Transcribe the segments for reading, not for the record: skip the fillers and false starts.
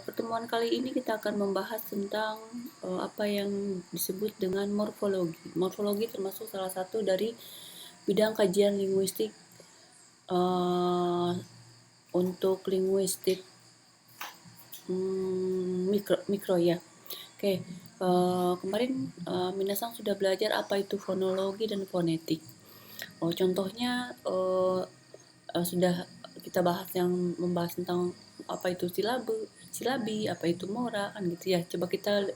Pertemuan kali ini kita akan membahas tentang apa yang disebut dengan morfologi. Morfologi termasuk salah satu dari bidang kajian linguistik untuk linguistik mikro ya. Oke, kemarin Minasang sudah belajar apa itu fonologi dan fonetik. Contohnya sudah kita bahas yang membahas tentang apa itu silabi, apa itu mora, kan gitu ya. Coba kita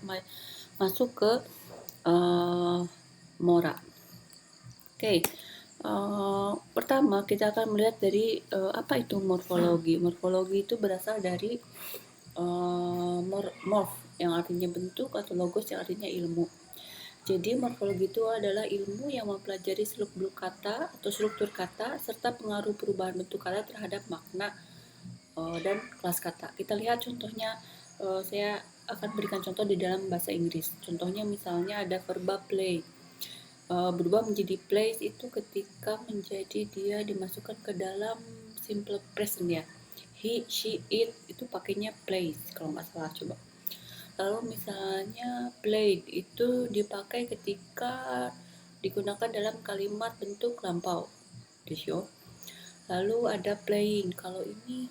masuk ke mora. Oke, pertama kita akan melihat dari apa itu morfologi. Morfologi itu berasal dari morf yang artinya bentuk atau logos yang artinya ilmu. Jadi morfologi itu adalah ilmu yang mempelajari seluk-beluk kata atau struktur kata serta pengaruh perubahan bentuk kata terhadap makna dan kelas kata. Kita lihat contohnya, saya akan berikan contoh di dalam bahasa Inggris. Contohnya misalnya ada verba play. Berubah menjadi plays itu ketika menjadi dia dimasukkan ke dalam simple present ya. He, she, it itu pakainya plays kalau nggak salah, coba. Lalu misalnya played itu dipakai ketika digunakan dalam kalimat bentuk lampau. Lalu ada playing. Kalau ini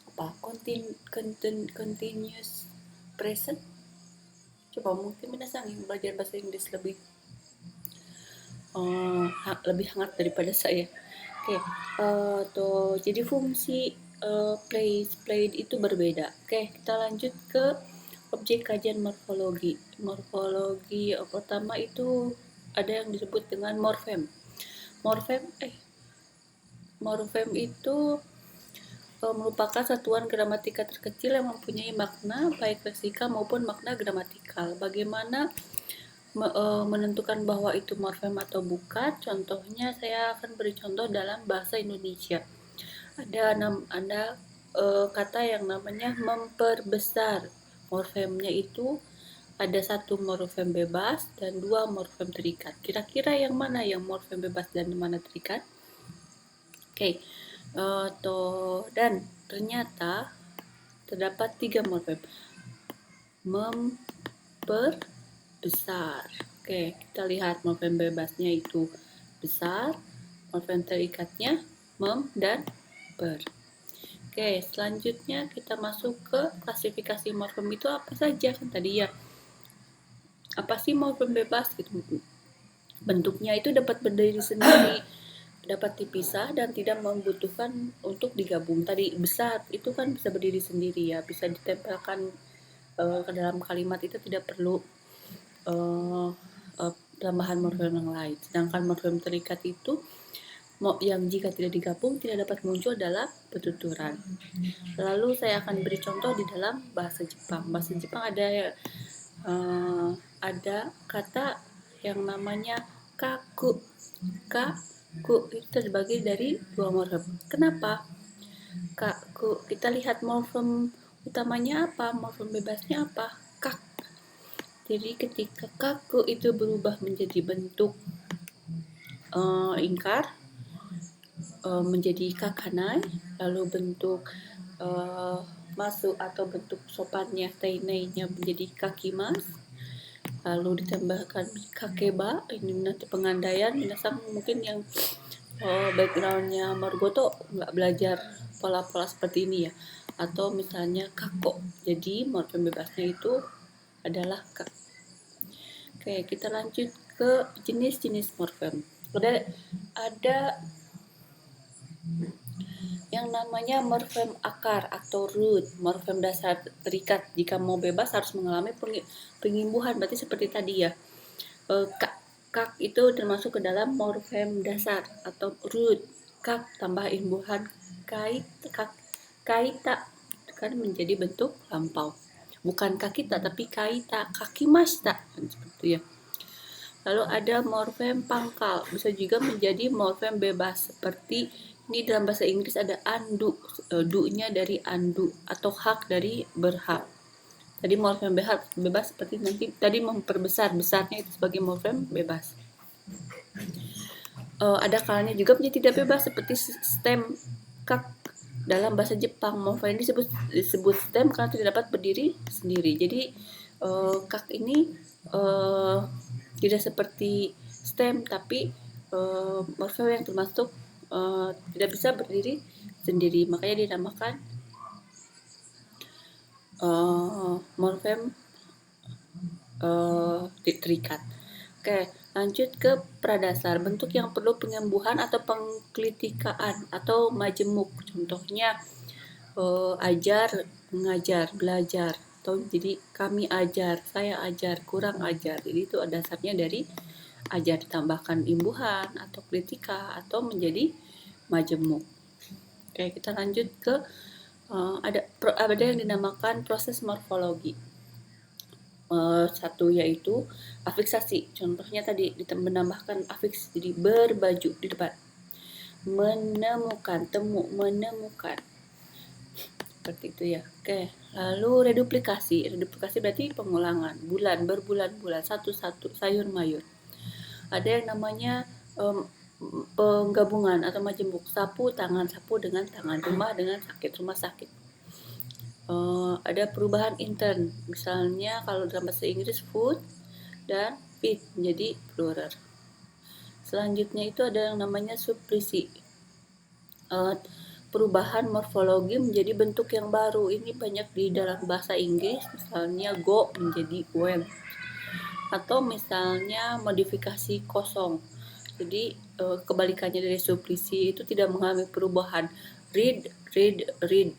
apa? Continuous present. Coba mungkin Minasang yang belajar bahasa Inggris lebih hangat daripada saya. Oke, jadi fungsi played itu berbeda. Oke, kita lanjut ke objek kajian morfologi. Morfologi pertama itu ada yang disebut dengan morfem. Morfem itu merupakan satuan gramatika terkecil yang mempunyai makna baik leksika maupun makna gramatikal. Bagaimana menentukan bahwa itu morfem atau bukan? Contohnya saya akan beri contoh dalam bahasa Indonesia. Ada kata yang namanya memperbesar. Morfemnya itu ada satu morfem bebas dan dua morfem terikat. Kira-kira yang mana yang morfem bebas dan mana terikat? Oke, dan ternyata terdapat 3 morfem. Memperbesar. Oke, kita lihat morfem bebasnya itu besar, morfem terikatnya mem dan ber. Oke, selanjutnya kita masuk ke klasifikasi morfem itu apa saja kan tadi ya. Apa sih morfem bebas gitu? Bentuknya itu dapat berdiri sendiri, dapat dipisah dan tidak membutuhkan untuk digabung. Tadi besar itu kan bisa berdiri sendiri ya, bisa ditempelkan ke dalam kalimat, itu tidak perlu tambahan morfem yang lain. Sedangkan morfem terikat itu yang jika tidak digabung tidak dapat muncul dalam penuturan. Lalu saya akan beri contoh di dalam bahasa Jepang. Bahasa Jepang ada kata yang namanya kaku. Kaku itu terbagi dari 2 morfem. Kenapa? Kaku. Kita lihat morfem utamanya apa, morfem bebasnya apa? Kak. Jadi ketika kaku itu berubah menjadi bentuk ingkar, menjadi kakanai, lalu bentuk masuk atau bentuk sopannya teinainya menjadi kakimas, lalu ditambahkan kakeba. Ini nanti pengandaian. Minasang mungkin yang backgroundnya Margoto nggak belajar pola-pola seperti ini ya, atau misalnya kako, jadi morfem bebasnya itu adalah kak. Oke, kita lanjut ke jenis-jenis morfem. Ada yang namanya morfem akar atau root, morfem dasar terikat. Jika mau bebas harus mengalami pengimbuhan, berarti seperti tadi ya. Kak itu termasuk ke dalam morfem dasar atau root. Kak tambah imbuhan kaita kan menjadi bentuk lampau. Bukan kakita tapi kaita, kakimashita kan seperti ya. Lalu ada morfem pangkal, bisa juga menjadi morfem bebas seperti ini dalam bahasa Inggris ada andu, du-nya dari andu atau hak dari berhak. Tadi morfem bebas seperti nanti tadi memperbesar, besarnya itu sebagai morfem bebas. Ada kalanya juga menjadi tidak bebas seperti stem kak dalam bahasa Jepang morfem ini disebut stem karena tidak dapat berdiri sendiri. Jadi kak ini tidak seperti stem, tapi morfem yang termasuk tidak bisa berdiri sendiri, makanya dinamakan morfem terikat. Oke, lanjut ke pradasar, bentuk yang perlu penyembuhan atau pengklitikaan atau majemuk. Contohnya ajar, mengajar, belajar. Atau jadi kami ajar, saya ajar, kurang ajar. Jadi itu dasarnya dari ajar ditambahkan imbuhan atau kritika atau menjadi majemuk. Oke, kita lanjut ke ada yang dinamakan proses morfologi. Satu yaitu afiksasi. Contohnya tadi menambahkan afiks, jadi berbaju di depan. Menemukan, menemukan. Seperti itu ya. Oke, lalu reduplikasi. Reduplikasi berarti pengulangan. Bulan, berbulan-bulan, satu-satu, sayur mayur. Ada yang namanya penggabungan atau majemuk. Sapu tangan, sapu dengan tangan. Rumah dengan sakit, rumah sakit. Ada perubahan intern, misalnya kalau dalam bahasa Inggris food dan feed menjadi plural. Selanjutnya itu ada yang namanya suplisi, perubahan morfologi menjadi bentuk yang baru. Ini banyak di dalam bahasa Inggris, misalnya go menjadi went, atau misalnya modifikasi kosong. Jadi kebalikannya dari suplisi itu tidak mengalami perubahan. Read,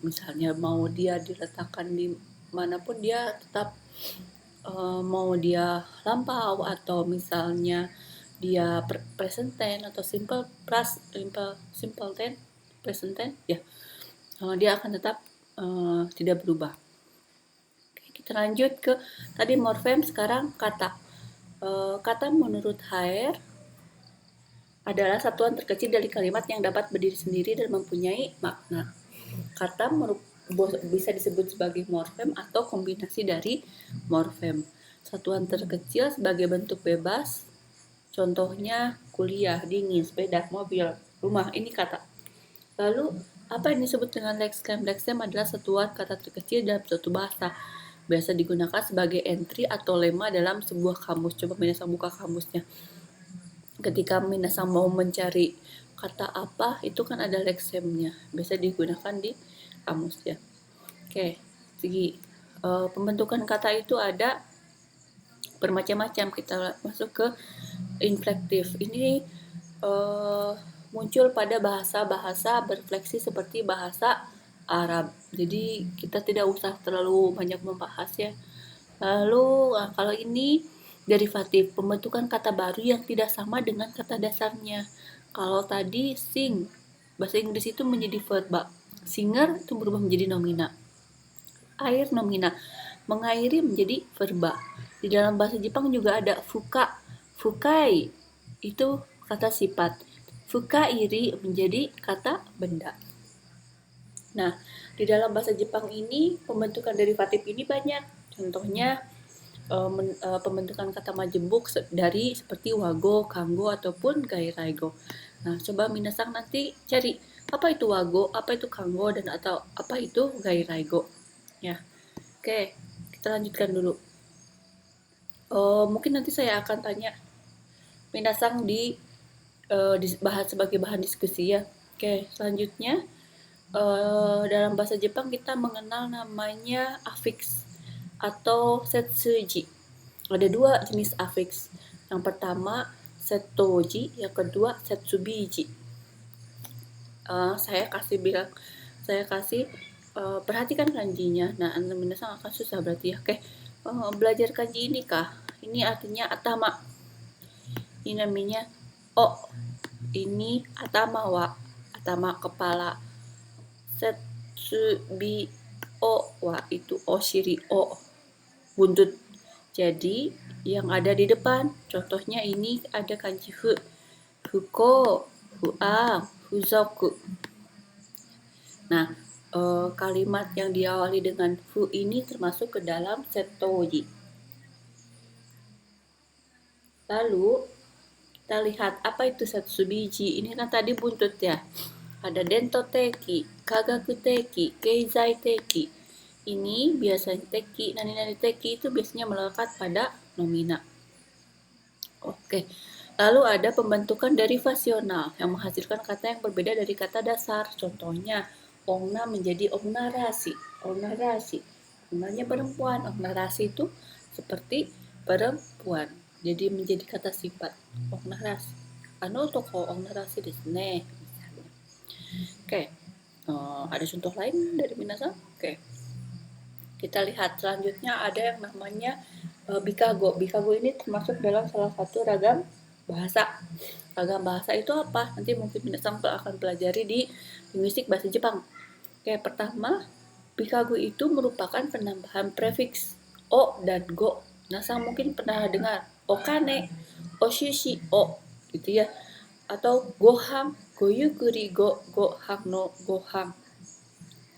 misalnya mau dia diletakkan di manapun dia tetap mau dia lampau atau misalnya dia present tense atau simple tense present tense ya, dia akan tetap tidak berubah. Oke, kita lanjut ke tadi morfem, sekarang kata. Kata menurut Haier adalah satuan terkecil dari kalimat yang dapat berdiri sendiri dan mempunyai makna. Kata bisa disebut sebagai morfem atau kombinasi dari morfem. Satuan terkecil sebagai bentuk bebas, contohnya kuliah, dingin, sepeda, mobil, rumah, ini kata. Lalu, apa yang disebut dengan lexem? Lexem adalah satuan kata terkecil dalam suatu bahasa. Biasa digunakan sebagai entry atau lema dalam sebuah kamus. Coba minasang buka kamusnya. Ketika minasang mau mencari kata apa, itu kan ada lexemnya. Biasa digunakan di kamus ya. Oke, segi pembentukan kata itu ada bermacam-macam. Kita masuk ke inflektif. Ini muncul pada bahasa-bahasa berfleksi seperti bahasa Arab. Jadi kita tidak usah terlalu banyak membahas ya. Lalu kalau ini derivatif, pembentukan kata baru yang tidak sama dengan kata dasarnya. Kalau tadi sing, bahasa Inggris itu menjadi verba. Singer itu berubah menjadi nomina. Air nomina. Mengairi menjadi verba. Di dalam bahasa Jepang juga ada fuka. Fukai itu kata sifat. Fukairi menjadi kata benda. Nah, di dalam bahasa Jepang ini pembentukan derivatif ini banyak. Contohnya pembentukan kata majemuk dari seperti wago, kanggo, ataupun gairaigo. Nah, coba minasang nanti cari apa itu wago, apa itu kanggo, dan atau apa itu gairaigo. Ya, oke, kita lanjutkan dulu. Mungkin nanti saya akan tanya minasang dibahas sebagai bahan diskusi ya. Oke, selanjutnya dalam bahasa Jepang kita mengenal namanya afiks atau setsuji. Ada dua jenis afiks. Yang pertama setoji, yang kedua setsubiji. Saya kasih perhatikan kanjinya. Nah, minasan akan susah berarti ya. Oke, belajar kanji ini kah? Ini artinya atama. Ini namanya o. Ini atama wa. Atama kepala. Setsubi o wa itu oshiri o. Buntut. Jadi yang ada di depan, contohnya ini ada kanji fu, fuko, fuang, fuzoku. Nah, kalimat yang diawali dengan fu ini termasuk ke dalam setoji. Lalu kita lihat apa itu setsubiji. Ini kan tadi buntut ya. Ada dentoteki, kagakuteki, keizai-teki. Ini biasanya teki, nani-nani teki itu biasanya melekat pada nomina. Oke. Lalu ada pembentukan derivasional yang menghasilkan kata yang berbeda dari kata dasar. Contohnya, ongna menjadi ongnarasi. Ongnarasi. Ongnanya perempuan. Ongnarasi itu seperti perempuan. Jadi menjadi kata sifat. Ongnarasi. Toko ongnarasi desu ne. Oke. Ada contoh lain dari minasan? Oke. Kita lihat selanjutnya ada yang namanya bikago. Bikago ini termasuk dalam salah satu ragam bahasa. Ragam bahasa itu apa? Nanti mungkin minasan akan pelajari di linguistik bahasa Jepang. Oke, pertama, bikago itu merupakan penambahan prefiks o dan go. Minasan mungkin pernah dengar okane, oshishi, o gitu ya. Atau gohang, goyukuri, gohang no gohang.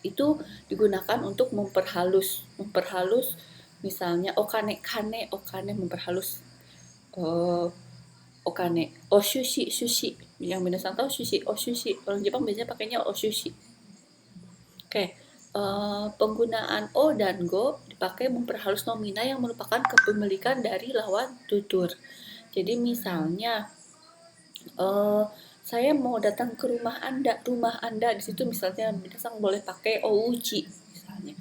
Itu digunakan untuk memperhalus misalnya okane, okane memperhalus okane, sushi yang minasan tahu sushi, orang Jepang biasanya pakainya sushi. Oke, penggunaan o dan go dipakai memperhalus nomina yang merupakan kepemilikan dari lawan tutur. Jadi misalnya saya mau datang ke rumah Anda di situ misalnya minasan boleh pakai ouchi misalnya.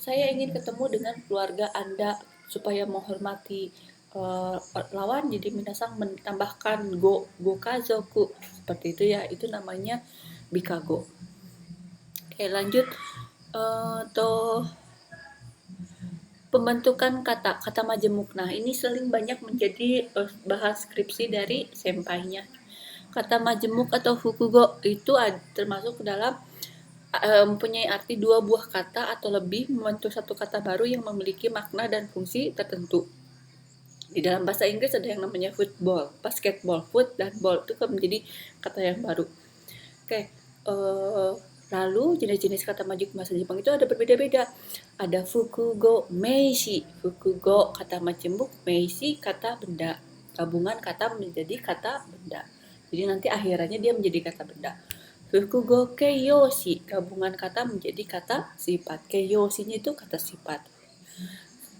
Saya ingin ketemu dengan keluarga Anda supaya menghormati lawan, jadi minasan menambahkan go kazoku seperti itu ya, itu namanya bikago. Oke, lanjut pembentukan kata majemuk. Nah, ini sering banyak menjadi bahan skripsi dari senpainya. Kata majemuk atau fukugo itu termasuk dalam mempunyai arti dua buah kata atau lebih membentuk satu kata baru yang memiliki makna dan fungsi tertentu. Di dalam bahasa Inggris ada yang namanya football, basketball, foot dan ball itu kan menjadi kata yang baru. Oke, lalu jenis-jenis kata majemuk bahasa Jepang itu ada berbeda-beda. Ada fukugo meishi, fukugo kata majemuk, meishi kata benda, gabungan kata menjadi kata benda. Jadi nanti akhirannya dia menjadi kata benda. Fukugo keiyoshi, gabungan kata menjadi kata sifat. Keiyoshinya itu kata sifat.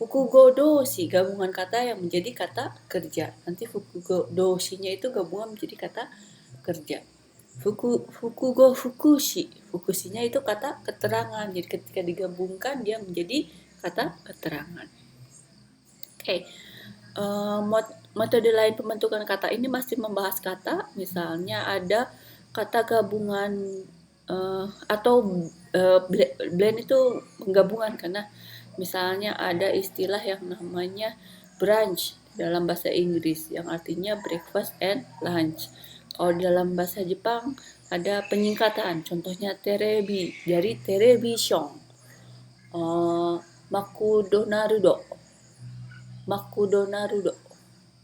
Fukugo doshi, gabungan kata yang menjadi kata kerja. Nanti fukugo doshinya itu gabungan menjadi kata kerja. Fukugo fukushi, fukushinya itu kata keterangan. Jadi ketika digabungkan dia menjadi kata keterangan. Oke. Metode lain pembentukan kata ini masih membahas kata. Misalnya ada kata gabungan atau blend itu gabungan, karena misalnya ada istilah yang namanya brunch dalam bahasa Inggris yang artinya breakfast and lunch. Kalau dalam bahasa Jepang ada penyingkatan, contohnya terebi dari television, makudonarudo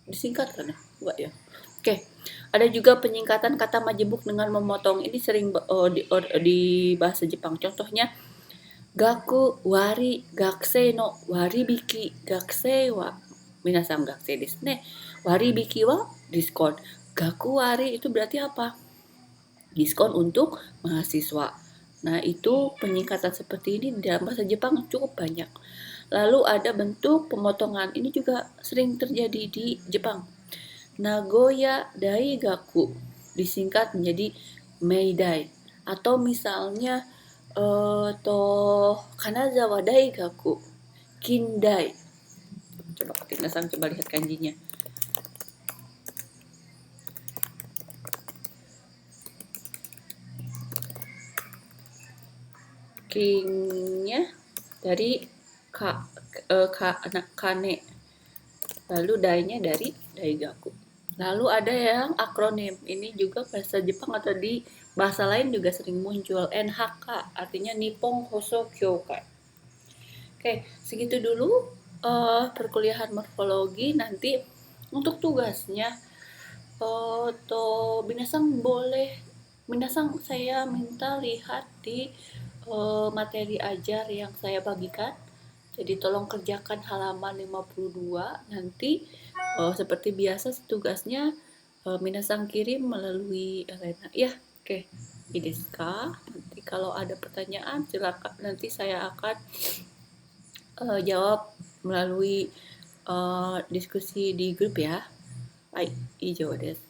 disingkat kan ya? Enggak ya? Oke. Ada juga penyingkatan kata majemuk dengan memotong. Ini sering di bahasa Jepang. Contohnya gaku wari gakusei no waribiki, gakusei wa minasan gakusei desu ne. Waribiki wa diskon. Gaku wari itu berarti apa? Diskon untuk mahasiswa. Nah, itu penyingkatan seperti ini di dalam bahasa Jepang cukup banyak. Lalu ada bentuk pemotongan. Ini juga sering terjadi di Jepang. Nagoya Daigaku disingkat menjadi Meidai. Atau misalnya Kanazawa Daigaku Kindai. Coba lihat kanjinya. Kingnya dari kane, lalu dainya dari daigaku. Lalu ada yang akronim, ini juga bahasa Jepang atau di bahasa lain juga sering muncul. NHK artinya Nippon Hoso Kyokai. Oke, segitu dulu perkuliahan morfologi. Nanti untuk tugasnya minasan saya minta lihat di materi ajar yang saya bagikan. Jadi tolong kerjakan halaman 52. Nanti seperti biasa tugasnya minasan kirim melalui Elena ya. Oke,いいですか? Nanti kalau ada pertanyaan silakan, nanti saya akan jawab melalui diskusi di grup ya. Hai, 以上です。